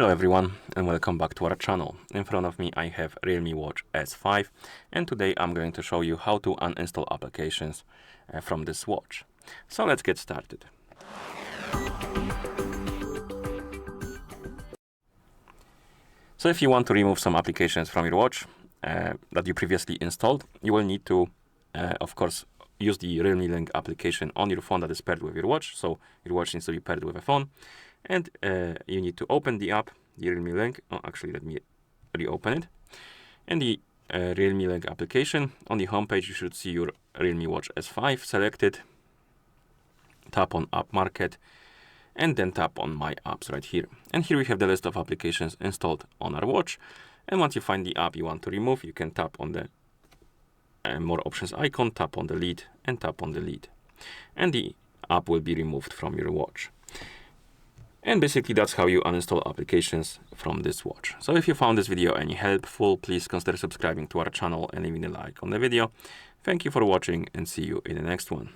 Hello everyone and welcome back to our channel. In front of me I have Realme Watch S5 and today I'm going to show you how to uninstall applications from this watch. So let's get started. So if you want to remove some applications from your watch that you previously installed, you will need to of course use the Realme Link application on your phone that is paired with your watch. So your watch needs to be paired with a phone. And you need to open the app, the Realme Link. Oh, actually, let me reopen it. And the Realme Link application. On the home page, you should see your Realme Watch S5 selected. Tap on App Market, and then tap on My Apps right here. And here we have the list of applications installed on our watch. And once you find the app you want to remove, you can tap on the More Options icon, tap on Delete, and tap on Delete. And the app will be removed from your watch. And basically that's how you uninstall applications from this watch. So if you found this video any helpful, please consider subscribing to our channel and leaving a like on the video. Thank you for watching and see you in the next one.